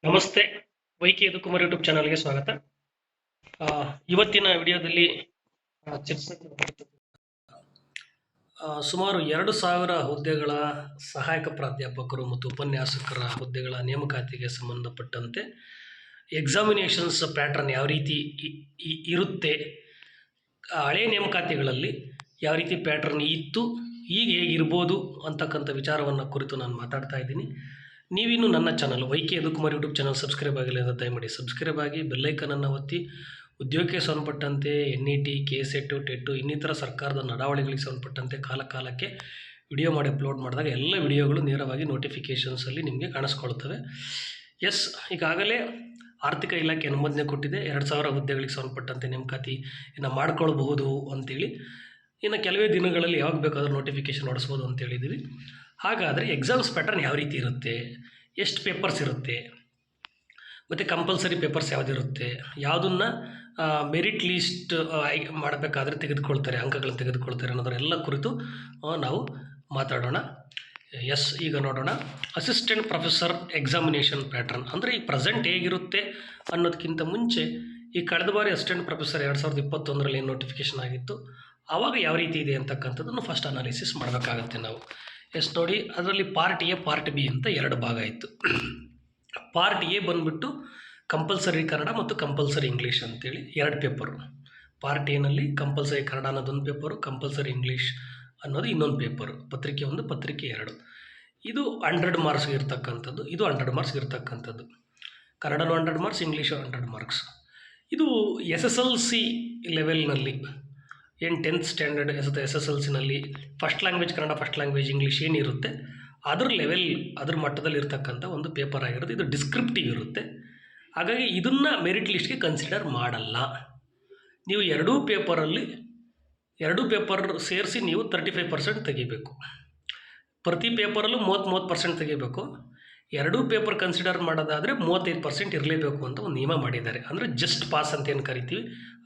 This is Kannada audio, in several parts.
ನಮಸ್ತೆ. ವೈಕೆ ಯದುಕುಮಾರ್ ಯೂಟ್ಯೂಬ್ ಚಾನಲ್ಗೆ ಸ್ವಾಗತ. ಇವತ್ತಿನ ವಿಡಿಯೋದಲ್ಲಿ ಸುಮಾರು 2,000 ಹುದ್ದೆಗಳ ಸಹಾಯಕ ಪ್ರಾಧ್ಯಾಪಕರು ಮತ್ತು ಉಪನ್ಯಾಸಕರ ಹುದ್ದೆಗಳ ನೇಮಕಾತಿಗೆ ಸಂಬಂಧಪಟ್ಟಂತೆ ಎಕ್ಸಾಮಿನೇಷನ್ಸ್ ಪ್ಯಾಟ್ರನ್ ಯಾವ ರೀತಿ ಇರುತ್ತೆ, ಹಳೆ ನೇಮಕಾತಿಗಳಲ್ಲಿ ಯಾವ ರೀತಿ ಪ್ಯಾಟ್ರನ್ ಇತ್ತು, ಈಗ ಹೇಗಿರ್ಬೋದು ಅಂತಕ್ಕಂಥ ವಿಚಾರವನ್ನು ಕುರಿತು ನಾನು ಮಾತಾಡ್ತಾ ಇದ್ದೀನಿ. ನೀವಿನ್ನು ನನ್ನ channel YK Yadukumar YouTube channel subscribe ಆಗಿಲ್ಲ ಅಂತ ದಯಮಾಡಿ ಸಬ್ಸ್ಕ್ರೈಬ್ ಆಗಿ, ಬೆಲ್ಲೈಕನನ್ನು ಒತ್ತಿ. ಉದ್ಯೋಗಕ್ಕೆ ಸಂಬಂಧಪಟ್ಟಂತೆ NET, KSET, TET ಇನ್ನಿತರ ಸರ್ಕಾರದ ನಡಾವಳಿಗಳಿಗೆ ಸಂಬಂಧಪಟ್ಟಂತೆ ಕಾಲಕ್ಕೆ ವಿಡಿಯೋ ಮಾಡಿ ಅಪ್ಲೋಡ್ ಮಾಡಿದಾಗ ಎಲ್ಲ ವಿಡಿಯೋಗಳು ನೇರವಾಗಿ ನೋಟಿಫಿಕೇಷನ್ಸಲ್ಲಿ ನಿಮಗೆ ಕಾಣಿಸ್ಕೊಳ್ತವೆ. ಈಗಾಗಲೇ ಆರ್ಥಿಕ ಇಲಾಖೆ ಅನುಮೋದನೆ ಕೊಟ್ಟಿದೆ. 2,000 ಹುದ್ದೆಗಳಿಗೆ ಸಂಬಂಧಪಟ್ಟಂತೆ ನೇಮಕಾತಿಯನ್ನು ಮಾಡ್ಕೊಳ್ಬಹುದು ಅಂತೇಳಿ. ಇನ್ನು ಕೆಲವೇ ದಿನಗಳಲ್ಲಿ ಯಾವಾಗ ಬೇಕಾದರೂ ನೋಟಿಫಿಕೇಷನ್ ಹೊಡಿಸ್ಬೋದು ಅಂತ ಹೇಳಿದ್ದೀವಿ. ಹಾಗಾದರೆ ಎಕ್ಸಾಮ್ಸ್ ಪ್ಯಾಟರ್ನ್ ಯಾವ ರೀತಿ ಇರುತ್ತೆ, ಎಷ್ಟು ಪೇಪರ್ಸ್ ಇರುತ್ತೆ, ಮತ್ತು ಕಂಪಲ್ಸರಿ ಪೇಪರ್ಸ್ ಯಾವುದಿರುತ್ತೆ, ಯಾವುದನ್ನು ಮೆರಿಟ್ ಲೀಸ್ಟ್ ಮಾಡಬೇಕಾದ್ರೆ ತೆಗೆದುಕೊಳ್ತಾರೆ, ಅಂಕಗಳನ್ನು ತೆಗೆದುಕೊಳ್ತಾರೆ ಅನ್ನೋದರೆಲ್ಲ ಕುರಿತು ನಾವು ಮಾತಾಡೋಣ. ಈಗ ನೋಡೋಣ. ಅಸಿಸ್ಟೆಂಟ್ ಪ್ರೊಫೆಸರ್ ಎಕ್ಸಾಮಿನೇಷನ್ ಪ್ಯಾಟ್ರನ್ ಅಂದರೆ ಈ ಪ್ರೆಸೆಂಟ್ ಹೇಗಿರುತ್ತೆ ಅನ್ನೋದಕ್ಕಿಂತ ಮುಂಚೆ ಈ ಕಳೆದ ಬಾರಿ ಅಸಿಸ್ಟೆಂಟ್ ಪ್ರೊಫೆಸರ್ 2021ರಲ್ಲಿ ಏನು ನೋಟಿಫಿಕೇಷನ್ ಆಗಿತ್ತು, ಆವಾಗ ಯಾವ ರೀತಿ ಇದೆ ಅಂತಕ್ಕಂಥದ್ದನ್ನು ಫಸ್ಟ್ ಅನಾಲಿಸಿಸ್ ಮಾಡಬೇಕಾಗತ್ತೆ ನಾವು. ನೋಡಿ, ಅದರಲ್ಲಿ ಪಾರ್ಟ್ ಎ, ಪಾರ್ಟ್ ಬಿ ಅಂತ 2 ಭಾಗ ಇತ್ತು. ಪಾರ್ಟ್ ಎ ಬಂದುಬಿಟ್ಟು ಕಂಪಲ್ಸರಿ ಕನ್ನಡ ಮತ್ತು ಕಂಪಲ್ಸರಿ ಇಂಗ್ಲೀಷ್ ಅಂತೇಳಿ 2 ಪೇಪರು. ಪಾರ್ಟ್ ಎನಲ್ಲಿ ಕಂಪಲ್ಸರಿ ಕನ್ನಡ ಅನ್ನೋದೊಂದು ಪೇಪರು, ಕಂಪಲ್ಸರಿ ಇಂಗ್ಲೀಷ್ ಅನ್ನೋದು ಇನ್ನೊಂದು ಪೇಪರು. ಪತ್ರಿಕೆ 1, ಪತ್ರಿಕೆ 2. ಇದು 100 ಮಾರ್ಕ್ಸ್ಗೆ ಇರ್ತಕ್ಕಂಥದ್ದು, ಇದು 100 ಮಾರ್ಕ್ಸ್ಗೆ ಇರ್ತಕ್ಕಂಥದ್ದು. ಕನ್ನಡನೂ 100 ಮಾರ್ಕ್ಸ್, ಇಂಗ್ಲೀಷು 100 ಮಾರ್ಕ್ಸ್. ಇದು SSLC ಲೆವೆಲ್ನಲ್ಲಿ, 10th ಸ್ಟ್ಯಾಂಡರ್ಡ್ SSLCನಲ್ಲಿ first language Kannada, first language English ಏನಿರುತ್ತೆ ಅದ್ರ ಲೆವೆಲ್, ಅದ್ರ ಮಟ್ಟದಲ್ಲಿ ಇರ್ತಕ್ಕಂಥ ಒಂದು ಪೇಪರ್ ಆಗಿರುತ್ತೆ. ಇದು ಡಿಸ್ಕ್ರಿಪ್ಟಿವ್ ಇರುತ್ತೆ. ಹಾಗಾಗಿ ಇದನ್ನು ಮೆರಿಟ್ ಲಿಸ್ಟ್ಗೆ ಕನ್ಸಿಡರ್ ಮಾಡಲ್ಲ. ನೀವು 2 ಪೇಪರ್ ಸೇರಿಸಿ ನೀವು 35% ತೆಗಿಬೇಕು. ಪ್ರತಿ ಪೇಪರಲ್ಲೂ 30% ತೆಗಿಬೇಕು. 2 ಪೇಪರ್ ಕನ್ಸಿಡರ್ ಮಾಡೋದಾದರೆ 35% ಇರಲೇಬೇಕು ಅಂತ ಒಂದು ನಿಯಮ ಮಾಡಿದ್ದಾರೆ. ಅಂದರೆ ಜಸ್ಟ್ ಪಾಸ್ ಅಂತ ಏನು ಕರಿತೀವಿ,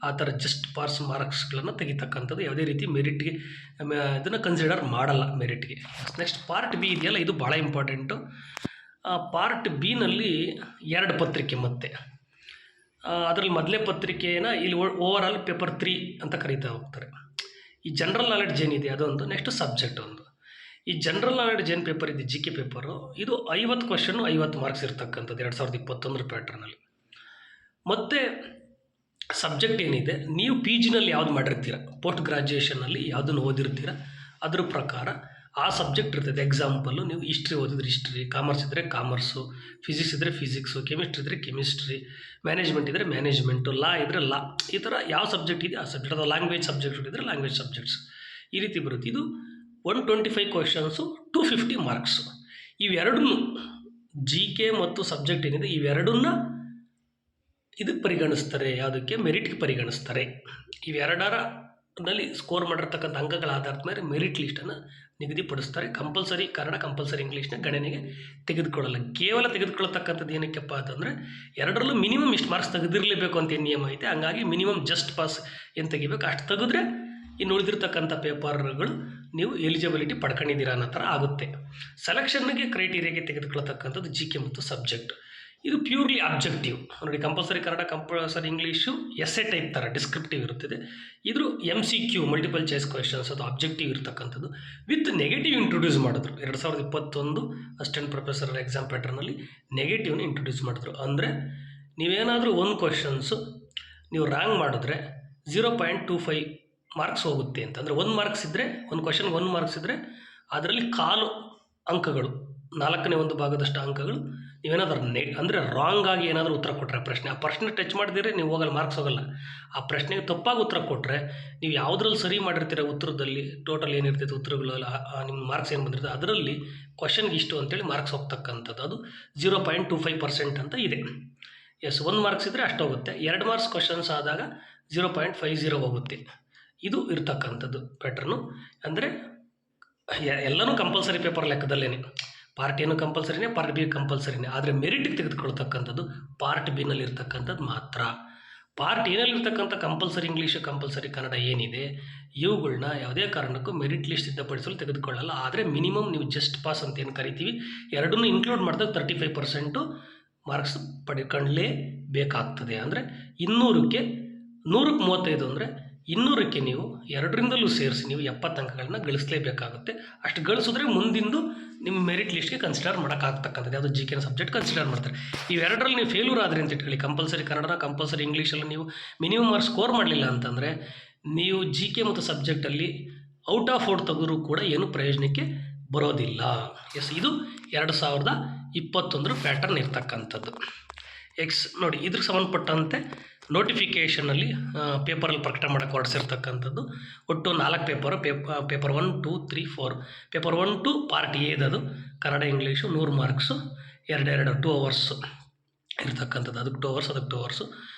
ಆ ಥರ ಜಸ್ಟ್ ಪಾಸ್ ಮಾರ್ಕ್ಸ್ಗಳನ್ನು ತೆಗಿತಕ್ಕಂಥದ್ದು. ಯಾವುದೇ ರೀತಿ ಮೆರಿಟ್ಗೆ ಇದನ್ನು ಕನ್ಸಿಡರ್ ಮಾಡಲ್ಲ ಮೆರಿಟ್ಗೆ. ನೆಕ್ಸ್ಟ್ ಪಾರ್ಟ್ ಬಿ ಇದೆಯಲ್ಲ, ಇದು ಭಾಳ ಇಂಪಾರ್ಟೆಂಟು. ಪಾರ್ಟ್ ಬಿನಲ್ಲಿ 2 ಪತ್ರಿಕೆ. ಮತ್ತೆ ಅದರಲ್ಲಿ ಮೊದಲೇ ಪತ್ರಿಕೆನ ಇಲ್ಲಿ ಓವರ್ ಆಲ್ ಪೇಪರ್ 3 ಅಂತ ಕರೀತಾ ಹೋಗ್ತಾರೆ. ಈ ಜನರಲ್ ನಾಲೆಡ್ಜ್ ಏನಿದೆ ಅದೊಂದು, ನೆಕ್ಸ್ಟ್ ಸಬ್ಜೆಕ್ಟ್ ಒಂದು. ಈ ಜನರಲ್ ನಾಲೆಡ್ಜ್ ಏನು ಪೇಪರ್ ಇದೆ, GK ಪೇಪರು, ಇದು 50 ಕ್ವಶನ್ನು 50 ಮಾರ್ಕ್ಸ್ ಇರ್ತಕ್ಕಂಥದ್ದು 2021 ಪ್ಯಾಟ್ರನಲ್ಲಿ. ಮತ್ತು ಸಬ್ಜೆಕ್ಟ್ ಏನಿದೆ, ನೀವು PGನಲ್ಲಿ ಯಾವ್ದು ಮಾಡಿರ್ತೀರ, ಪೋಸ್ಟ್ ಗ್ರಾಜ್ಯುಯೇಷನಲ್ಲಿ ಯಾವುದನ್ನು ಓದಿರ್ತೀರ ಅದ್ರ ಪ್ರಕಾರ ಆ ಸಬ್ಜೆಕ್ಟ್ ಇರ್ತದೆ. ಎಕ್ಸಾಂಪಲ್ಲು, ನೀವು ಹಿಸ್ಟ್ರಿ ಓದಿದ್ರೆ ಹಿಸ್ಟ್ರಿ, ಕಾಮರ್ಸ್ ಇದ್ದರೆ ಕಾಮರ್ಸು, ಫಿಸಿಕ್ಸ್ ಇದ್ದರೆ ಫಿಸಿಕ್ಸು, ಕೆಮಿಸ್ಟ್ರಿ ಇದ್ದರೆ ಕೆಮಿಸ್ಟ್ರಿ, ಮ್ಯಾನೇಜ್ಮೆಂಟ್ ಇದ್ದರೆ ಮ್ಯಾನೇಜ್ಮೆಂಟು, ಲಾ ಇದ್ದರೆ ಲಾ, ಈ ಥರ ಯಾವ ಸಬ್ಜೆಕ್ಟ್ ಇದೆ ಆ ಸಬ್ಜೆಕ್ಟ್. ಅಥವಾ ಲ್ಯಾಂಗ್ವೇಜ್ ಸಬ್ಜೆಕ್ಟ್ ಇದ್ದರೆ ಲ್ಯಾಂಗ್ವೇಜ್ ಸಬ್ಜೆಕ್ಟ್ಸ್, ಈ ರೀತಿ ಬರುತ್ತೆ. ಇದು 125 ಕ್ವಶನ್ಸು, 250 ಮಾರ್ಕ್ಸು. ಇವೆರಡನ್ನೂ GK ಮತ್ತು ಸಬ್ಜೆಕ್ಟ್ ಏನಿದೆ ಇವೆರಡನ್ನ ಇದಕ್ಕೆ ಪರಿಗಣಿಸ್ತಾರೆ, ಯಾವುದಕ್ಕೆ, ಮೆರಿಟ್ಗೆ ಪರಿಗಣಿಸ್ತಾರೆ. ಇವೆರಡರಲ್ಲಿ ಸ್ಕೋರ್ ಮಾಡಿರ್ತಕ್ಕಂಥ ಅಂಕಗಳ ಆಧಾರದ ಮೇಲೆ ಮೆರಿಟ್ ಲಿಸ್ಟನ್ನು ನಿಗದಿಪಡಿಸ್ತಾರೆ. ಕಂಪಲ್ಸರಿ ಕನ್ನಡ, ಕಂಪಲ್ಸರಿ ಇಂಗ್ಲೀಷ್ನ ಗಣನೆಗೆ ತೆಗೆದುಕೊಳ್ಳಲ್ಲ. ಕೇವಲ ತೆಗೆದುಕೊಳ್ಳತಕ್ಕಂಥದ್ದು ಏನಕ್ಕೆಪ್ಪ ಅಂತಂದರೆ, 2ರಲ್ಲೂ ಮಿನಿಮಮ್ ಇಷ್ಟು ಮಾರ್ಕ್ಸ್ ತೆಗೆದಿರಲೇಬೇಕು ಅಂತ ಏನು ನಿಯಮ ಐತೆ. ಹಂಗಾಗಿ ಮಿನಿಮಮ್ ಜಸ್ಟ್ ಪಾಸ್ ಏನು ತೆಗಿಬೇಕು ಅಷ್ಟು ತೆಗೆದ್ರೆ ಇನ್ನು ಉಳಿದಿರ್ತಕ್ಕಂಥ ಪೇಪರ್ಗಳು ನೀವು ಎಲಿಜಿಬಿಲಿಟಿ ಪಡ್ಕೊಂಡಿದ್ದೀರಾ ಅನ್ನೋ ಥರ ಆಗುತ್ತೆ. ಸೆಲೆಕ್ಷನ್ಗೆ ಕ್ರೈಟೀರಿಯಾಗೆ ತೆಗೆದುಕೊಳ್ಳತಕ್ಕಂಥದ್ದು GK ಮತ್ತು ಸಬ್ಜೆಕ್ಟ್. ಇದು ಪ್ಯೂರ್ಲಿ ಅಬ್ಜೆಕ್ಟಿವ್. ನೋಡಿ, compulsory Kannada, compulsory English essay type ಥರ ಡಿಸ್ಕ್ರಿಪ್ಟಿವ್ ಇರುತ್ತದೆ. ಇದು MCQ ಮಲ್ಟಿಪಲ್ ಚಾಯ್ಸ್ ಕ್ವೆಶನ್ಸ್, ಅದು ಅಬ್ಜೆಕ್ಟಿವ್ ಇರ್ತಕ್ಕಂಥದ್ದು. ವಿತ್ ನೆಗೆಟಿವ್ ಇಂಟ್ರೊಡ್ಯೂಸ್ ಮಾಡಿದ್ರು 2021 ಅಸಿಸ್ಟೆಂಟ್ ಪ್ರೊಫೆಸರ್ ಎಕ್ಸಾಮ್ ಪ್ಯಾಟರ್ನಲ್ಲಿ. ನೆಗೆಟಿವ್ನ ಇಂಟ್ರೊಡ್ಯೂಸ್ ಮಾಡಿದ್ರು. ಅಂದರೆ ನೀವೇನಾದರೂ ಒಂದು ಕ್ವಶನ್ಸು ನೀವು ರಾಂಗ್ ಮಾಡಿದ್ರೆ 0.25 ಮಾರ್ಕ್ಸ್ ಹೋಗುತ್ತೆ ಅಂತ. ಅಂದರೆ 1 ಮಾರ್ಕ್ಸ್ ಇದ್ದರೆ, ಒಂದು ಕ್ವಶನ್ಗೆ 1 ಮಾರ್ಕ್ಸ್ ಇದ್ದರೆ ಅದರಲ್ಲಿ 1/4 ಅಂಕಗಳು, 4ನೇ 1 ಭಾಗದಷ್ಟು ಅಂಕಗಳು ನೀವೇನಾದರೂ ಅಂದರೆ ರಾಂಗ್ ಆಗಿ ಏನಾದರೂ ಉತ್ತರ ಕೊಟ್ಟರೆ ಆ ಪ್ರಶ್ನೆ ಟಚ್ ಮಾಡಿದ್ರೆ ನೀವು ಹೋಗಲ್ಲ, ಮಾರ್ಕ್ಸ್ ಹೋಗಲ್ಲ. ಆ ಪ್ರಶ್ನೆಗೆ ತಪ್ಪಾಗಿ ಉತ್ತರ ಕೊಟ್ಟರೆ ನೀವು ಯಾವುದ್ರಲ್ಲಿ ಸರಿ ಮಾಡಿರ್ತೀರ ಉತ್ತರದಲ್ಲಿ, ಟೋಟಲ್ ಏನಿರ್ತೈತೆ ಉತ್ತರಗಳು, ನಿಮ್ಮ ಮಾರ್ಕ್ಸ್ ಏನು ಬಂದಿರ್ತದೆ ಅದರಲ್ಲಿ ಕ್ವಶನ್ಗೆ ಇಷ್ಟು ಅಂತೇಳಿ ಮಾರ್ಕ್ಸ್ ಹೋಗ್ತಕ್ಕಂಥದ್ದು. ಅದು 0.25% ಅಂತ ಇದೆ. 1 ಮಾರ್ಕ್ಸ್ ಇದ್ದರೆ ಅಷ್ಟು ಹೋಗುತ್ತೆ. 2 ಮಾರ್ಕ್ಸ್ ಕ್ವಶನ್ಸ್ ಆದಾಗ 0.50 ಹೋಗುತ್ತೆ. ಇದು ಇರ್ತಕ್ಕಂಥದ್ದು ಪ್ಯಾಟ್ರನ್ನು. ಅಂದರೆ ಎಲ್ಲನೂ ಕಂಪಲ್ಸರಿ ಪೇಪರ್ ಲೆಕ್ಕದಲ್ಲೇ. ಪಾರ್ಟ್ ಎನು ಕಂಪಲ್ಸರಿನೇ, ಪಾರ್ಟ್ ಬಿ ಕಂಪಲ್ಸರಿನೇ. ಆದರೆ ಮೆರಿಟಿಗೆ ತೆಗೆದುಕೊಳ್ತಕ್ಕಂಥದ್ದು ಪಾರ್ಟ್ ಬಿನಲ್ಲಿ ಇರ್ತಕ್ಕಂಥದ್ದು ಮಾತ್ರ. ಪಾರ್ಟ್ ಎನಲ್ಲಿರ್ತಕ್ಕಂಥ ಕಂಪಲ್ಸರಿ ಇಂಗ್ಲೀಷು, ಕಂಪಲ್ಸರಿ ಕನ್ನಡ ಏನಿದೆ ಇವುಗಳನ್ನ ಯಾವುದೇ ಕಾರಣಕ್ಕೂ ಮೆರಿಟ್ ಲಿಸ್ಟ್ ಸಿದ್ಧಪಡಿಸಲು ತೆಗೆದುಕೊಳ್ಳಲ್ಲ. ಆದರೆ ಮಿನಿಮಮ್ ನೀವು ಜಸ್ಟ್ ಪಾಸ್ ಅಂತ ಏನು ಕರಿತೀವಿ, ಎರಡನ್ನೂ ಇನ್ಕ್ಲೂಡ್ ಮಾಡಿದಾಗ 35% ಮಾರ್ಕ್ಸ್ ಪಡ್ಕೊಳ್ಳೇಬೇಕಾಗ್ತದೆ. ಅಂದರೆ 200ಕ್ಕೆ 35 ಅಂದರೆ 200ಕ್ಕೆ ನೀವು 2ರಿಂದಲೂ ಸೇರಿಸಿ ನೀವು 70 ಅಂಕಗಳನ್ನ ಗಳಿಸಲೇಬೇಕಾಗುತ್ತೆ. ಅಷ್ಟು ಗಳಿಸಿದ್ರೆ ಮುಂದಿಂದು ನಿಮ್ಮ ಮೆರಿಟ್ ಲಿಸ್ಟ್ಗೆ ಕನ್ಸಿಡರ್ ಮಾಡೋಕ್ಕಾಗ್ತಕ್ಕಂಥದ್ದು. ಯಾವುದೋ ಜಿ ಕೆನ ಸಬ್ಜೆಕ್ಟ್ ಕನ್ಸಿಡರ್ ಮಾಡ್ತಾರೆ. ಇವೆರಡರಲ್ಲಿ ನೀವು ಫೇಲ್ಯೂರ್ ಆದರೆ ಅಂತ ಇಟ್ಕೊಳ್ಳಿ, ಕಂಪಲ್ಸರಿ ಕನ್ನಡ ಕಂಪಲ್ಸರಿ ಇಂಗ್ಲೀಷಲ್ಲಿ ನೀವು ಮಿನಿಮಮ್ ಮಾರ್ಕ್ಸ್ ಸ್ಕೋರ್ ಮಾಡಲಿಲ್ಲ ಅಂತಂದರೆ ನೀವು ಜಿ ಕೆ ಮತ್ತು ಸಬ್ಜೆಕ್ಟಲ್ಲಿ ಔಟ್ ಆಫ್ ಔಟ್ ತೆಗೆದರೂ ಕೂಡ ಏನು ಪ್ರಯೋಜನಕ್ಕೆ ಬರೋದಿಲ್ಲ. ಎಸ್, ಇದು 2021 ಪ್ಯಾಟರ್ನ್ ಇರ್ತಕ್ಕಂಥದ್ದು. ನೋಡಿ, ಇದ್ರಿಗೆ ಸಂಬಂಧಪಟ್ಟಂತೆ ನೋಟಿಫಿಕೇಷನಲ್ಲಿ ಪೇಪರಲ್ಲಿ ಪ್ರಕಟ ಮಾಡೋಕ್ಕೆ ಹೊರಡಿಸಿರ್ತಕ್ಕಂಥದ್ದು ಒಟ್ಟು 4 ಪೇಪರ್ 1, 2, 3, 4. ಪೇಪರ್ 1, 2 ಪಾರ್ಟ್ ಎದದು ಕನ್ನಡ ಇಂಗ್ಲೀಷು 100 ಮಾರ್ಕ್ಸು, 2 ಅವರ್ಸು ಇರ್ತಕ್ಕಂಥದ್ದು. ಅದಕ್ಕೆ 2 ಅವರ್ಸ್, ಅದಕ್ಕೆ 2 ಅವರ್ಸು.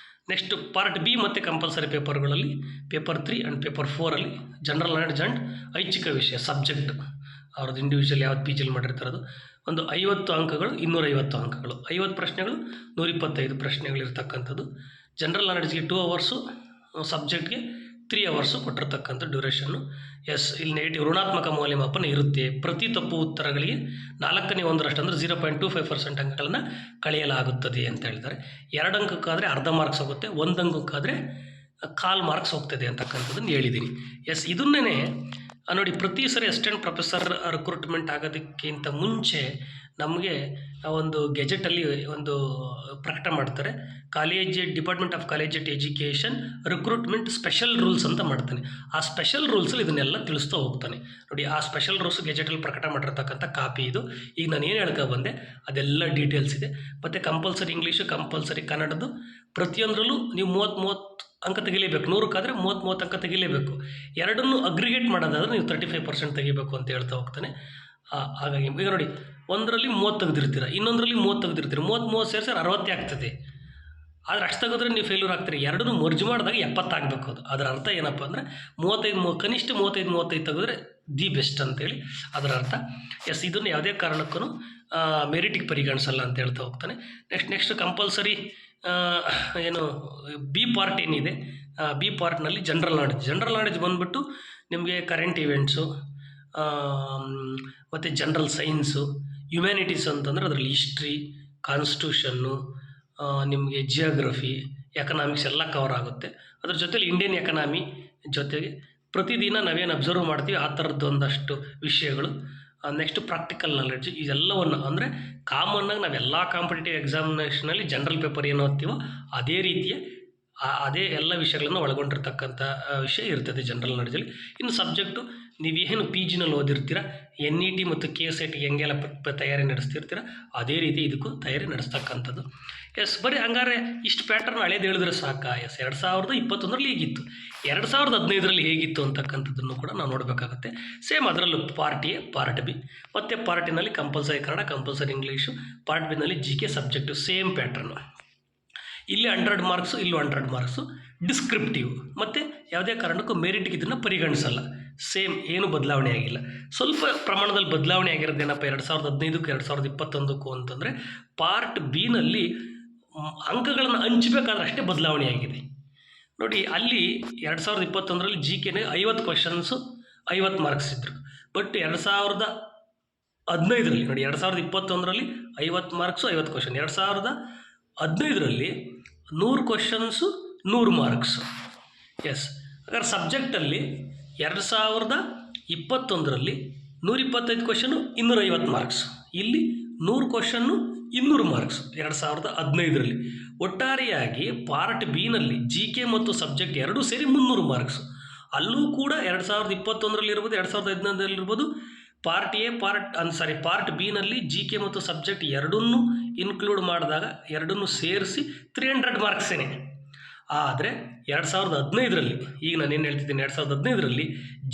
ನೆಕ್ಸ್ಟ್ ಪಾರ್ಟ್ ಬಿ ಮತ್ತು ಕಂಪಲ್ಸರಿ ಪೇಪರ್ಗಳಲ್ಲಿ ಪೇಪರ್ 3 ಆ್ಯಂಡ್ ಪೇಪರ್ 4ಅಲ್ಲಿ ಜನರಲ್ ನಾಲೆಡ್ಜ್ ಆ್ಯಂಡ್ ಐಚ್ಛಿಕ ವಿಷಯ ಸಬ್ಜೆಕ್ಟ್ ಅವ್ರದ್ದು ಇಂಡಿವಿಜುವಲ್ ಯಾವ್ದು ಪಿ ಜಿಲಿ ಮಾಡಿರ್ತಾರದು ಒಂದು 50 ಅಂಕಗಳು, 250 ಅಂಕಗಳು, 50 ಪ್ರಶ್ನೆಗಳು, 125 ಪ್ರಶ್ನೆಗಳು ಇರ್ತಕ್ಕಂಥದ್ದು. ಜನರಲ್ ನಾಲೆಡ್ಜ್ಗೆ 2 ಅವರ್ಸು, ಸಬ್ಜೆಕ್ಟ್ಗೆ 3 ಅವರ್ಸು ಕೊಟ್ಟಿರ್ತಕ್ಕಂಥ ಡ್ಯೂರೇಷನ್ನು. ಎಸ್, ಇಲ್ಲಿ ನೆಗೆಟಿವ್ ಋಣಾತ್ಮಕ ಮೌಲ್ಯಮಾಪನ ಇರುತ್ತೆ. ಪ್ರತಿ ತಪ್ಪು ಉತ್ತರಗಳಿಗೆ 4ನೇ 1 ಅಂದರೆ 0.25% ಅಂಕಗಳನ್ನು ಕಳೆಯಲಾಗುತ್ತದೆ ಅಂತ ಹೇಳ್ತಾರೆ. 2 ಅಂಕಕ್ಕಾದರೆ ಅರ್ಧ ಮಾರ್ಕ್ಸ್ ಹೋಗುತ್ತೆ, 1 ಅಂಕಕ್ಕಾದರೆ 1/4 ಮಾರ್ಕ್ಸ್ ಹೋಗ್ತದೆ ಅಂತಕ್ಕಂಥದ್ದನ್ನು ಹೇಳಿದ್ದೀನಿ. ಎಸ್, ಇದನ್ನೇ ನೋಡಿ, ಪ್ರತಿ ಸರಿ ಅಸಿಸ್ಟೆಂಟ್ ಪ್ರೊಫೆಸರ್ ರಿಕ್ರೂಟ್ಮೆಂಟ್ ಆಗೋದಕ್ಕಿಂತ ಮುಂಚೆ ನಮಗೆ ಒಂದು ಗೆಜೆಟಲ್ಲಿ ಒಂದು ಪ್ರಕಟ ಮಾಡ್ತಾರೆ. Department of college education recruitment special rules ಅಂತ ಮಾಡ್ತಾನೆ. ಆ ಸ್ಪೆಷಲ್ ರೂಲ್ಸಲ್ಲಿ ಇದನ್ನೆಲ್ಲ ತಿಳಿಸ್ತಾ ಹೋಗ್ತಾನೆ. ನೋಡಿ, ಆ ಸ್ಪೆಷಲ್ ರೂಲ್ಸ್ ಗೆಜೆಟಲ್ಲಿ ಪ್ರಕಟ ಮಾಡಿರ್ತಕ್ಕಂಥ ಕಾಪಿ ಇದು. ಈಗ ನಾನು ಏನು ಹೇಳ್ಕೊ ಬಂದೆ ಅದೆಲ್ಲ ಡೀಟೇಲ್ಸ್ ಇದೆ. ಮತ್ತು ಕಂಪಲ್ಸರಿ ಇಂಗ್ಲೀಷು, ಕಂಪಲ್ಸರಿ ಕನ್ನಡದ್ದು ಪ್ರತಿಯೊಂದರಲ್ಲೂ ನೀವು 30 ಅಂಕ ತೆಗಿಲೇಬೇಕು. 100ಕ್ಕಾದರೆ 30 ಅಂಕ ತೆಗಿಲೇಬೇಕು. ಎರಡನ್ನೂ ಅಗ್ರಿಗೇಟ್ ಮಾಡೋದಾದರೆ ನೀವು 35% ತೆಗಿಬೇಕು ಅಂತ ಹೇಳ್ತಾ ಹೋಗ್ತಾನೆ. ಹಾಗಾಗಿ ಈಗ ನೋಡಿ, ಒಂದರಲ್ಲಿ 30 ತೆಗೆದಿರ್ತೀರ, ಇನ್ನೊಂದರಲ್ಲಿ 30 ತೆಗೆದಿರ್ತೀರ, 30 ಸೇರಿಸಿ 60 ಆಗ್ತದೆ. ಆದರೆ ಅಷ್ಟು ತೆಗೆದ್ರೆ ನೀವು ಫೇಲ್ಯೂರ್ ಆಗ್ತೀರಿ. ಎರಡನ್ನೂ ಮರ್ಜ್ ಮಾಡಿದಾಗ 70 ಆಗಬೇಕು. ಅದರ ಅರ್ಥ ಏನಪ್ಪ ಅಂದರೆ ಕನಿಷ್ಠ 35 ತೆಗೆದ್ರೆ ದಿ ಬೆಸ್ಟ್ ಅಂತೇಳಿ ಅದರ ಅರ್ಥ. ಎಸ್, ಇದನ್ನು ಯಾವುದೇ ಕಾರಣಕ್ಕೂ ಮೆರಿಟಿಗೆ ಪರಿಗಣಿಸಲ್ಲ ಅಂತ ಹೇಳ್ತಾ ಹೋಗ್ತಾನೆ. ನೆಕ್ಸ್ಟ್ ಕಂಪಲ್ಸರಿ ಏನು ಬಿ ಪಾರ್ಟ್ ಏನಿದೆ, ಬಿ ಪಾರ್ಟ್ನಲ್ಲಿ ಜನರಲ್ ನಾಲೆಡ್ಜ್ ಬಂದುಬಿಟ್ಟು ನಿಮಗೆ ಕರೆಂಟ್ ಇವೆಂಟ್ಸು ಮತ್ತು ಜನರಲ್ ಸೈನ್ಸು, ಹ್ಯುಮ್ಯಾನಿಟೀಸ್ ಅಂತಂದರೆ ಅದರಲ್ಲಿ ಹಿಸ್ಟ್ರಿ, ಕಾನ್ಸ್ಟಿಟ್ಯೂಷನ್ನು, ನಿಮಗೆ ಜಿಯೋಗ್ರಫಿ, ಎಕನಾಮಿಕ್ಸ್ ಎಲ್ಲ ಕವರ್ ಆಗುತ್ತೆ. ಅದ್ರ ಜೊತೆಲಿ ಇಂಡಿಯನ್ ಎಕನಾಮಿ ಜೊತೆಗೆ ಪ್ರತಿದಿನ ನಾವೇನು ಅಬ್ಸರ್ವ್ ಮಾಡ್ತೀವಿ ಆ ಥರದ್ದು ಒಂದಷ್ಟು ವಿಷಯಗಳು. ನೆಕ್ಸ್ಟ್ ಪ್ರಾಕ್ಟಿಕಲ್ ನಾಲೆಡ್ಜ್, ಇದೆಲ್ಲವನ್ನು ಅಂದರೆ ಕಾಮನ್ನಾಗಿ ನಾವೆಲ್ಲ ಕಾಂಪಿಟೇಟಿವ್ ಎಕ್ಸಾಮಿನೇಷನಲ್ಲಿ ಜನರಲ್ ಪೇಪರ್ ಏನು ಓದ್ತೀವೋ ಅದೇ ರೀತಿಯ ಅದೇ ಎಲ್ಲ ವಿಷಯಗಳನ್ನು ಒಳಗೊಂಡಿರ್ತಕ್ಕಂಥ ವಿಷಯ ಇರ್ತದೆ ಜನರಲ್ ನಾಲೆಡ್ಜಲ್ಲಿ. ಇನ್ನು ಸಬ್ಜೆಕ್ಟು ನೀವೇನು ಪಿ ಜಿನಲ್ಲಿ ಓದಿರ್ತೀರ, NET ಮತ್ತು KSET ಹೆಂಗೆಲ್ಲ ತಯಾರಿ ನಡೆಸ್ತಿರ್ತೀರ ಅದೇ ರೀತಿ ಇದಕ್ಕೂ ತಯಾರಿ ನಡೆಸ್ತಕ್ಕಂಥದ್ದು. ಎಸ್, ಬರೀ ಹಂಗಾರೆ ಇಷ್ಟು ಪ್ಯಾಟರ್ನ್ ಹಳೇದು ಹೇಳಿದ್ರೆ ಸಾಕ? ಎಸ್, 2021ರಲ್ಲಿ ಹೇಗಿತ್ತು, 2015ರಲ್ಲಿ ಹೇಗಿತ್ತು ಅಂತಕ್ಕಂಥದ್ದನ್ನು ಕೂಡ ನಾವು ನೋಡಬೇಕಾಗುತ್ತೆ. ಸೇಮ್ ಅದರಲ್ಲೂ ಪಾರ್ಟ್ ಎ, ಪಾರ್ಟ್ ಬಿ, ಮತ್ತು ಪಾರ್ಟಿನಲ್ಲಿ compulsory Kannada, compulsory English, part ಬಿನಲ್ಲಿ GK ಸಬ್ಜೆಕ್ಟು ಸೇಮ್ ಪ್ಯಾಟ್ರನ್ನು. ಇಲ್ಲಿ 100 ಮಾರ್ಕ್ಸು, ಇಲ್ಲೂ 100 ಮಾರ್ಕ್ಸು. ಡಿಸ್ಕ್ರಿಪ್ಟಿವ್ ಮತ್ತು ಯಾವುದೇ ಕಾರಣಕ್ಕೂ ಮೆರಿಟ್ಗೆ ಇದನ್ನು ಪರಿಗಣಿಸಲ್ಲ. ಸೇಮ್, ಏನು ಬದಲಾವಣೆ ಆಗಿಲ್ಲ. ಸ್ವಲ್ಪ ಪ್ರಮಾಣದಲ್ಲಿ ಬದಲಾವಣೆ ಆಗಿರೋದೇನಪ್ಪ 2015ಕ್ಕೂ 2021ಕ್ಕೂ ಅಂತಂದರೆ ಪಾರ್ಟ್ ಬಿನಲ್ಲಿ ಅಂಕಗಳನ್ನು ಹಂಚಬೇಕಾದ್ರೆ ಅಷ್ಟೇ ಬದಲಾವಣೆ ಆಗಿದೆ. ನೋಡಿ, ಅಲ್ಲಿ 2021ರಲ್ಲಿ GKನೇ 50 ಕ್ವಶನ್ಸು 50 ಮಾರ್ಕ್ಸ್ ಇದ್ದರು. ಬಟ್ 2015ರಲ್ಲಿ ನೋಡಿ, 2021ರಲ್ಲಿ 50 ಮಾರ್ಕ್ಸು 50 ಕ್ವಶನ್, 2015ರಲ್ಲಿ 100 ಕ್ವಶನ್ಸು 100 ಮಾರ್ಕ್ಸು. ಎಸ್, ಹಾಗಾದ್ರೆ ಸಬ್ಜೆಕ್ಟಲ್ಲಿ 2021ರಲ್ಲಿ 125 ಕ್ವಶನು 250 ಮಾರ್ಕ್ಸು, ಇಲ್ಲಿ 100 ಕ್ವಶನ್ನು 200 ಮಾರ್ಕ್ಸು 2015ರಲ್ಲಿ. ಒಟ್ಟಾರೆಯಾಗಿ ಪಾರ್ಟ್ ಬಿನಲ್ಲಿ GK ಮತ್ತು ಸಬ್ಜೆಕ್ಟ್ ಎರಡೂ ಸೇರಿ 300 ಮಾರ್ಕ್ಸು. ಅಲ್ಲೂ ಕೂಡ 2021ರಲ್ಲಿ ಇರ್ಬೋದು, 2015ರಲ್ಲಿ ಇರ್ಬೋದು, ಪಾರ್ಟ್ ಎ ಪಾರ್ಟ್ ಬಿನಲ್ಲಿ GK ಮತ್ತು ಸಬ್ಜೆಕ್ಟ್ ಎರಡನ್ನೂ ಇನ್ಕ್ಲೂಡ್ ಮಾಡಿದಾಗ ಎರಡನ್ನೂ ಸೇರಿಸಿ 300 ಮಾರ್ಕ್ಸೇನೆ. ಆದರೆ 2015ರಲ್ಲಿ, ಈಗ ನಾನೇನು ಹೇಳ್ತಿದ್ದೀನಿ, 2015ರಲ್ಲಿ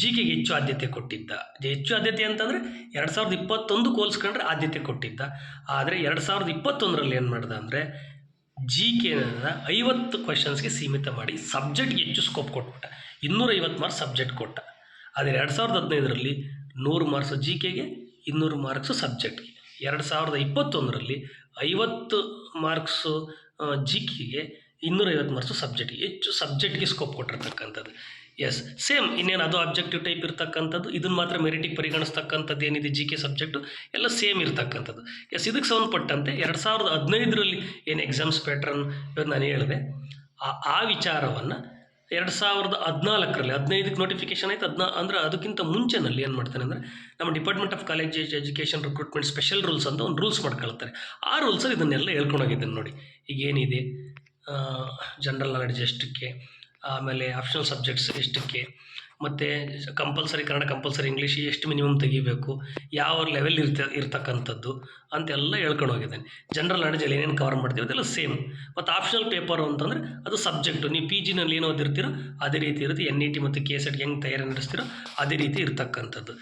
GKಗೆ ಹೆಚ್ಚು ಆದ್ಯತೆ ಕೊಟ್ಟಿದ್ದ. ಹೆಚ್ಚು ಆದ್ಯತೆ ಅಂತಂದರೆ 2021 ಹೋಲಿಸ್ಕೊಂಡ್ರೆ ಆದ್ಯತೆ ಕೊಟ್ಟಿದ್ದ. ಆದರೆ 2021ರಲ್ಲಿ ಏನು ಮಾಡ್ದ ಅಂದರೆ GKನ 50 ಕ್ವಶನ್ಸ್ಗೆ ಸೀಮಿತ ಮಾಡಿ ಸಬ್ಜೆಕ್ಟ್ಗೆ ಹೆಚ್ಚು ಸ್ಕೋಪ್ ಕೊಟ್ಬಿಟ್ಟ, 250 ಮಾರ್ಕ್ಸ್ ಸಬ್ಜೆಕ್ಟ್ ಕೊಟ್ಟ. ಆದರೆ 2015ರಲ್ಲಿ 100 ಮಾರ್ಕ್ಸು GKಗೆ, 200 ಮಾರ್ಕ್ಸು ಸಬ್ಜೆಕ್ಟ್ಗೆ. 2021ರಲ್ಲಿ 50 ಮಾರ್ಕ್ಸು GKಗೆ, 250 ಮಾರ್ಕ್ಸು ಸಬ್ಜೆಕ್ಟ್ಗೆ, ಹೆಚ್ಚು ಸಬ್ಜೆಕ್ಟ್ಗೆ ಸ್ಕೋಪ್ ಕೊಟ್ಟಿರ್ತಕ್ಕಂಥದ್ದು. ಎಸ್ ಸೇಮ್ ಇನ್ನೇನು ಅದು ಆಬ್ಜೆಕ್ಟಿವ್ ಟೈಪ್ ಇರ್ತಕ್ಕಂಥದ್ದು, ಇದನ್ನು ಮಾತ್ರ ಮೆರಿಟಿಗೆ ಪರಿಗಣಿಸ್ತಕ್ಕಂಥದ್ದು ಏನಿದೆ ಜಿ ಕೆ ಸಬ್ಜೆಕ್ಟು ಎಲ್ಲ ಸೇಮ್ ಇರ್ತಕ್ಕಂಥದ್ದು. ಎಸ್ ಇದಕ್ಕೆ ಸಂಬಂಧಪಟ್ಟಂತೆ 2015ರಲ್ಲಿ ಏನು ಎಕ್ಸಾಮ್ಸ್ ಪ್ಯಾಟ್ರನ್ ಇವತ್ತು ನಾನು ಹೇಳಿದೆ ಆ ವಿಚಾರವನ್ನು 2014ರಲ್ಲಿ 15ಕ್ಕೆ ನೋಟಿಫಿಕೇಶನ್ ಆಯಿತು. ಅಂದರೆ ಅದಕ್ಕಿಂತ ಮುಂಚೆನಲ್ಲಿ ಏನು ಮಾಡ್ತಾನೆ ಅಂದರೆ ನಮ್ಮ department of college education recruitment special rules ಅಂತ ಒಂದು ರೂಲ್ಸ್ ಮಾಡ್ಕೊಳ್ತಾರೆ. ಆ ರೂಲ್ಸಲ್ಲಿ ಇದನ್ನೆಲ್ಲ ಹೇಳ್ಕೊಂಡೋಗಿದ್ದೇನೆ ನೋಡಿ. ಈಗ ಏನಿದೆ ಜನರಲ್ ನಾಲೆಡ್ಜ್ ಎಷ್ಟಕ್ಕೆ, ಆಮೇಲೆ ಆಪ್ಷನಲ್ ಸಬ್ಜೆಕ್ಟ್ಸ್ ಎಷ್ಟಕ್ಕೆ, ಮತ್ತು ಕಂಪಲ್ಸರಿ ಕನ್ನಡ ಕಂಪಲ್ಸರಿ ಇಂಗ್ಲೀಷ್ ಎಷ್ಟು ಮಿನಿಮಮ್ ತೆಗಿಬೇಕು, ಯಾವ ಲೆವೆಲ್ ಇರ್ತಕ್ಕಂಥದ್ದು ಅಂತೆಲ್ಲ ಹೇಳ್ಕೊಂಡು ಹೋಗಿದ್ದೇನೆ. ಜನರಲ್ ನಾಲೆಡ್ಜಲ್ಲಿ ಏನೇನು ಕವರ್ ಮಾಡ್ತೀವಿ ಅದೆಲ್ಲ ಸೇಮ್. ಮತ್ತು ಆಪ್ಷನಲ್ ಪೇಪರು ಅಂತಂದರೆ ಅದು ಸಬ್ಜೆಕ್ಟು ನೀವು ಪಿ ಜಿನಲ್ಲಿ ಏನು ಓದಿರ್ತೀರೋ ಅದೇ ರೀತಿ ಇರುತ್ತೆ. NET ಮತ್ತು KSET ಹೆಂಗೆ ತಯಾರಿ ನಡೆಸ್ತೀರೋ ಅದೇ ರೀತಿ ಇರ್ತಕ್ಕಂಥದ್ದು.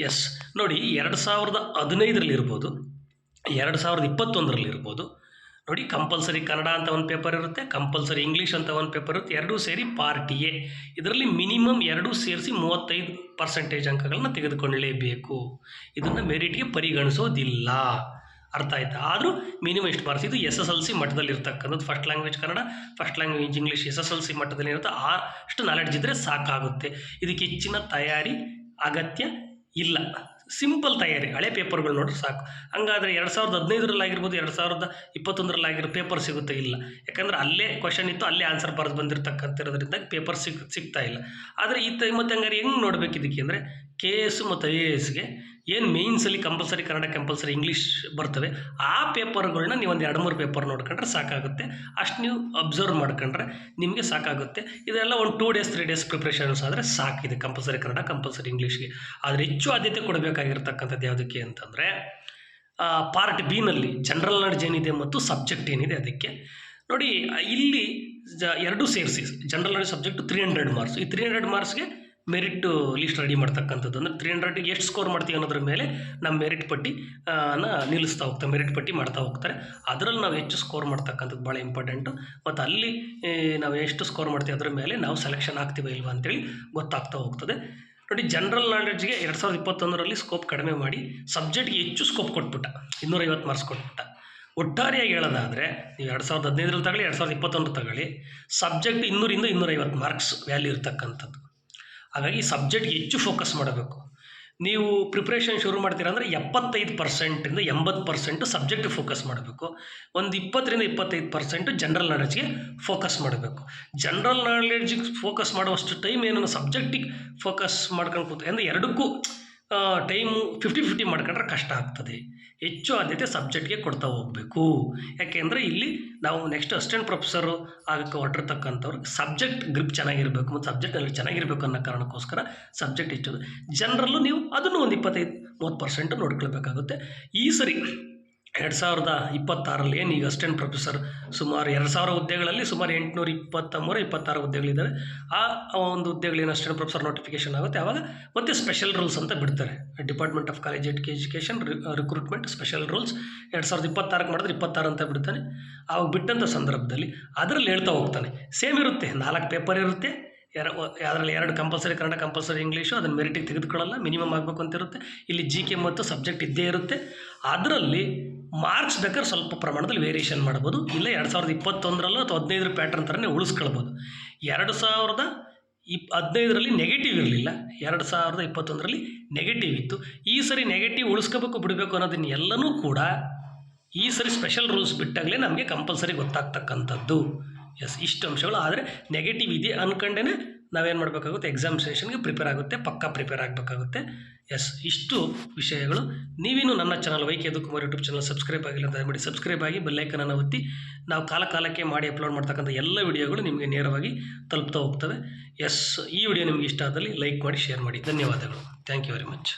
ಎಸ್ ನೋಡಿ 2015ರಲ್ಲಿ ಇರ್ಬೋದು, 2021ರಲ್ಲಿ ಇರ್ಬೋದು ನೋಡಿ. ಕಂಪಲ್ಸರಿ ಕನ್ನಡ ಅಂತ ಒಂದು ಪೇಪರ್ ಇರುತ್ತೆ, ಕಂಪಲ್ಸರಿ ಇಂಗ್ಲೀಷ್ ಅಂತ ಒಂದು ಪೇಪರ್ ಇರುತ್ತೆ, ಎರಡೂ ಸೇರಿ ಪಾರ್ಟ್ ಎ. ಇದರಲ್ಲಿ ಮಿನಿಮಮ್ ಎರಡೂ ಸೇರಿಸಿ 35% ಅಂಕಗಳನ್ನ ತೆಗೆದುಕೊಳ್ಳಲೇಬೇಕು. ಇದನ್ನು ಮೆರಿಟ್ಗೆ ಪರಿಗಣಿಸೋದಿಲ್ಲ. ಅರ್ಥ ಆಯ್ತಾ? ಆದರೂ ಮಿನಿಮಮ್ ಎಷ್ಟು ಮಾರ್ಕ್ಸ್. ಇದು SSLC ಮಟ್ಟದಲ್ಲಿ ಇರ್ತಕ್ಕಂಥದ್ದು. First language Kannada, first language English SSLC ಮಟ್ಟದಲ್ಲಿ ಇರುತ್ತೆ. ಅಷ್ಟು ನಾಲೆಡ್ಜ್ ಇದ್ದರೆ ಸಾಕಾಗುತ್ತೆ. ಇದಕ್ಕೆ ಹೆಚ್ಚಿನ ತಯಾರಿ ಅಗತ್ಯ ಇಲ್ಲ. ಸಿಂಪಲ್ ತಯಾರಿ, ಹಳೆ ಪೇಪರ್ಗಳು ನೋಡ್ರೆ ಸಾಕು. ಹಂಗಾದರೆ 2015ರಲ್ಲಾಗಿರ್ಬೋದು, 2021ರಲ್ಲಾಗಿರೋ ಪೇಪರ್ ಸಿಗುತ್ತೆ ಇಲ್ಲ. ಯಾಕಂದರೆ ಅಲ್ಲೇ ಕ್ವಶನ್ ಇತ್ತು, ಅಲ್ಲೇ ಆನ್ಸರ್ ಬರೆದು ಬಂದಿರತಕ್ಕಂತಿರೋದ್ರಿಂದ ಪೇಪರ್ ಸಿಗ್ತಾ ಇಲ್ಲ. ಆದರೆ ಮತ್ತು ಹಂಗಾರೆ ಹೆಂಗೆ ನೋಡಬೇಕು ಇದಕ್ಕೆ ಅಂದರೆ KS ಮತ್ತು IASಗೆ ಏನು ಮೇಯ್ನ್ಸಲ್ಲಿ ಕಂಪಲ್ಸರಿ ಕನ್ನಡ ಕಂಪಲ್ಸರಿ ಇಂಗ್ಲೀಷ್ ಬರ್ತವೆ, ಆ ಪೇಪರ್ಗಳನ್ನ ನೀವು ಒಂದು 2-3 ಪೇಪರ್ ನೋಡ್ಕೊಂಡ್ರೆ ಸಾಕಾಗುತ್ತೆ. ಅಷ್ಟು ನೀವು ಅಬ್ಸರ್ವ್ ಮಾಡ್ಕೊಂಡ್ರೆ ನಿಮಗೆ ಸಾಕಾಗುತ್ತೆ. ಇದೆಲ್ಲ ಒಂದು 2 days 3 days ಪ್ರಿಪ್ರೇಷನ್ಸ್ ಆದರೆ ಸಾಕಿದೆ ಕಂಪಲ್ಸರಿ ಕನ್ನಡ ಕಂಪಲ್ಸರಿ ಇಂಗ್ಲೀಷ್ಗೆ. ಆದರೆ ಹೆಚ್ಚು ಆದ್ಯತೆ ಕೊಡಬೇಕಾಗಿರ್ತಕ್ಕಂಥದ್ದು ಯಾವುದಕ್ಕೆ ಅಂತಂದರೆ ಪಾರ್ಟ್ ಬಿನಲ್ಲಿ ಜನರಲ್ ನಾಲೆಡ್ಜ್ ಏನಿದೆ ಮತ್ತು ಸಬ್ಜೆಕ್ಟ್ ಏನಿದೆ ಅದಕ್ಕೆ ನೋಡಿ. ಇಲ್ಲಿ ಎರಡೂ ಸೇರಿಸಿ ಜನರಲ್ ನಾಲೆಡ್ಜ್ ಸಬ್ಜೆಕ್ಟು 300 ಮಾರ್ಕ್ಸ್. ಈ 300 ಮಾರ್ಕ್ಸ್ಗೆ ಮೆರಿಟ್ ಲಿಸ್ಟ್ ರೆಡಿ ಮಾಡ್ತಕ್ಕಂಥದ್ದು. ಅಂದರೆ 300ಗೆ ಎಷ್ಟು ಸ್ಕೋರ್ ಮಾಡ್ತೀವಿ ಅನ್ನೋದ್ರ ಮೇಲೆ ನಮ್ಮ ಮೆರಿಟ್ ಪಟ್ಟಿ ನಿಲ್ಲಿಸ್ತಾ ಹೋಗ್ತಾರೆ, ಮೆರಿಟ್ ಪಟ್ಟಿ ಮಾಡ್ತಾ ಹೋಗ್ತಾರೆ. ಅದರಲ್ಲಿ ನಾವು ಹೆಚ್ಚು ಸ್ಕೋರ್ ಮಾಡ್ತಕ್ಕಂಥದ್ದು ಭಾಳ ಇಂಪಾರ್ಟೆಂಟು. ಮತ್ತು ಅಲ್ಲಿ ನಾವು ಎಷ್ಟು ಸ್ಕೋರ್ ಮಾಡ್ತೀವಿ ಅದರ ಮೇಲೆ ನಾವು ಸೆಲೆಕ್ಷನ್ ಆಗ್ತೀವಿ ಇಲ್ವಾ ಅಂತೇಳಿ ಗೊತ್ತಾಗ್ತಾ ಹೋಗ್ತದೆ. ನೋಡಿ ಜನರಲ್ ನಾಲೆಡ್ಜ್ಗೆ 2021ರಲ್ಲಿ ಸ್ಕೋಪ್ ಕಡಿಮೆ ಮಾಡಿ ಸಬ್ಜೆಕ್ಟ್ಗೆ ಹೆಚ್ಚು ಸ್ಕೋಪ್ ಕೊಟ್ಬಿಟ್ಟ, 250 ಮಾರ್ಕ್ಸ್ ಕೊಟ್ಬಿಟ್ಟ. ಒಟ್ಟಾರೆಯಾಗಿ ಹೇಳೋದಾದರೆ ನೀವು 2015ರಲ್ಲಿ ತಗೊಳ್ಳಿ, 2021 ತಗೊಳ್ಳಿ, ಸಬ್ಜೆಕ್ಟ್ 200-250 ಮಾರ್ಕ್ಸ್ ವ್ಯಾಲ್ಯೂ ಇರ್ತಕ್ಕಂಥದ್ದು. ಹಾಗಾಗಿ ಸಬ್ಜೆಕ್ಟ್ಗೆ ಹೆಚ್ಚು ಫೋಕಸ್ ಮಾಡಬೇಕು. ನೀವು ಪ್ರಿಪ್ರೇಷನ್ ಶುರು ಮಾಡ್ತೀರಾ ಅಂದರೆ 75%ಇಂದ 80% ಸಬ್ಜೆಕ್ಟ್ ಫೋಕಸ್ ಮಾಡಬೇಕು. ಒಂದು 20-25% ಜನರಲ್ ನಾಲೆಡ್ಜ್ಗೆ ಫೋಕಸ್ ಮಾಡಬೇಕು. ಜನರಲ್ ನಾಲೆಡ್ಜಿಗೆ ಫೋಕಸ್ ಮಾಡುವಷ್ಟು ಟೈಮ್ ಏನನ್ನು ಸಬ್ಜೆಕ್ಟಿಗೆ ಫೋಕಸ್ ಮಾಡ್ಕೊಂಡು ಕೂತು ಅಂದರೆ ಎರಡಕ್ಕೂ ಟೈಮು 50-50 ಮಾಡ್ಕೊಂಡ್ರೆ ಕಷ್ಟ ಆಗ್ತದೆ. ಹೆಚ್ಚು ಆದ್ಯತೆ ಸಬ್ಜೆಕ್ಟ್ಗೆ ಕೊಡ್ತಾ ಹೋಗಬೇಕು. ಯಾಕೆಂದರೆ ಇಲ್ಲಿ ನಾವು ನೆಕ್ಸ್ಟ್ ಅಸಿಸ್ಟೆಂಟ್ ಪ್ರೊಫೆಸರು ಆಗಕ್ಕೆ ಹೊರಟಿರ್ತಕ್ಕಂಥವ್ರಿಗೆ ಸಬ್ಜೆಕ್ಟ್ ಗ್ರಿಪ್ ಚೆನ್ನಾಗಿರಬೇಕು ಮತ್ತು ಸಬ್ಜೆಕ್ಟಲ್ಲಿ ಚೆನ್ನಾಗಿರಬೇಕು ಅನ್ನೋ ಕಾರಣಕ್ಕೋಸ್ಕರ ಸಬ್ಜೆಕ್ಟ್ ಹೆಚ್ಚು. ಜನರಲ್ಲು ನೀವು ಅದನ್ನು ಒಂದು 25-30% ನೋಡ್ಕೊಳ್ಬೇಕಾಗುತ್ತೆ. ಈ ಸರಿ 2026ರಲ್ಲಿ ಏನು ಈಗ ಅಸಿಸ್ಟೆಂಟ್ ಪ್ರೊಫೆಸರ್ ಸುಮಾರು 2000 ಹುದ್ದೆಗಳಲ್ಲಿ ಸುಮಾರು 823-26 ಹುದ್ದೆಗಳಿದ್ದಾವೆ. ಆ ಒಂದು ಹುದ್ದೆಗಳೇನು ಅಸಿಸ್ಟೆಂಟ್ ಪ್ರೊಫೆಸರ್ ನೋಟಿಫಿಕೇಶನ್ ಆಗುತ್ತೆ ಆವಾಗ ಮತ್ತೆ ಸ್ಪೆಷಲ್ ರೂಲ್ಸ್ ಅಂತ ಬಿಡ್ತಾರೆ. Department of college education recruitment special rules 2026ಕ್ಕೆ ಮಾಡಿದ್ರೆ 26 ಅಂತ ಬಿಡ್ತಾನೆ. ಆವಾಗ ಬಿಟ್ಟಂಥ ಸಂದರ್ಭದಲ್ಲಿ ಅದರಲ್ಲಿ ಹೇಳ್ತಾ ಹೋಗ್ತಾನೆ. ಸೇಮ್ ಇರುತ್ತೆ, 4 ಪೇಪರ್ ಇರುತ್ತೆ. ಅದರಲ್ಲಿ 2 ಕಂಪಲ್ಸರಿ ಕನ್ನಡ ಕಂಪಲ್ಸರಿ ಇಂಗ್ಲೀಷು, ಅದನ್ನು ಮೆರಿಟಿಗೆ ತೆಗೆದುಕೊಳ್ಳಲ್ಲ, ಮಿನಿಮಮ್ ಆಗಬೇಕು ಅಂತ ಇರುತ್ತೆ. ಇಲ್ಲಿ GK ಮತ್ತು ಸಬ್ಜೆಕ್ಟ್ ಇದ್ದೇ ಇರುತ್ತೆ. ಅದರಲ್ಲಿ ಮಾರ್ಕ್ಸ್ ಬೇಕಾದ್ರೆ ಸ್ವಲ್ಪ ಪ್ರಮಾಣದಲ್ಲಿ ವೇರಿಯೇಷನ್ ಮಾಡ್ಬೋದು. ಇಲ್ಲ 2021ರಲ್ಲೂ ಅಥವಾ 15 ಪ್ಯಾಟ್ರನ್ ಥರನೇ ಉಳಿಸ್ಕೊಳ್ಬೋದು. 2015ರಲ್ಲಿ ನೆಗೆಟಿವ್ ಇರಲಿಲ್ಲ, 2021ರಲ್ಲಿ ನೆಗೆಟಿವ್ ಇತ್ತು. ಈ ಸರಿ ನೆಗೆಟಿವ್ ಉಳಿಸ್ಕೋಬೇಕು ಬಿಡಬೇಕು ಅನ್ನೋದನ್ನ ಎಲ್ಲನೂ ಕೂಡ ಈ ಸರಿ ಸ್ಪೆಷಲ್ ರೂಲ್ಸ್ ಬಿಟ್ಟಾಗಲೇ ನಮಗೆ ಕಂಪಲ್ಸರಿ ಗೊತ್ತಾಗ್ತಕ್ಕಂಥದ್ದು. ಎಸ್, ಇಷ್ಟು ಅಂಶಗಳು. ಆದರೆ ನೆಗೆಟಿವ್ ಇದೆ ಅಂದ್ಕೊಂಡೇ ನಾವೇನು ಮಾಡಬೇಕಾಗುತ್ತೆ, ಎಕ್ಸಾಮಿನೇಷನ್ಗೆ ಪ್ರಿಪೇರ್ ಆಗುತ್ತೆ, ಪಕ್ಕಾ ಪ್ರಿಪೇರ್ ಆಗಬೇಕಾಗುತ್ತೆ. ಎಸ್, ಇಷ್ಟು ವಿಷಯಗಳು. ನೀವೇನು ನನ್ನ channel Y K Yadukumar YouTube channel subscribe ಆಗಿಲ್ಲ ಅಂತ ದಯಮಾಡಿ ಸಬ್ಸ್ಕ್ರೈಬ್ ಆಗಿ ಬೆಲ್ಲೈಕನನ್ನು ಒತ್ತಿ. ನಾವು ಕಾಲಕ್ಕೆ ಮಾಡಿ ಅಪ್ಲೋಡ್ ಮಾಡ್ತಕ್ಕಂಥ ಎಲ್ಲ ವಿಡಿಯೋಗಳು ನಿಮಗೆ ನೇರವಾಗಿ ತಲುಪ್ತಾ ಹೋಗ್ತವೆ. ಎಸ್, ಈ ವಿಡಿಯೋ ನಿಮಗೆ ಇಷ್ಟ ಆದಲ್ಲಿ ಲೈಕ್ ಮಾಡಿ, ಶೇರ್ ಮಾಡಿ. ಧನ್ಯವಾದಗಳು. Thank you very much.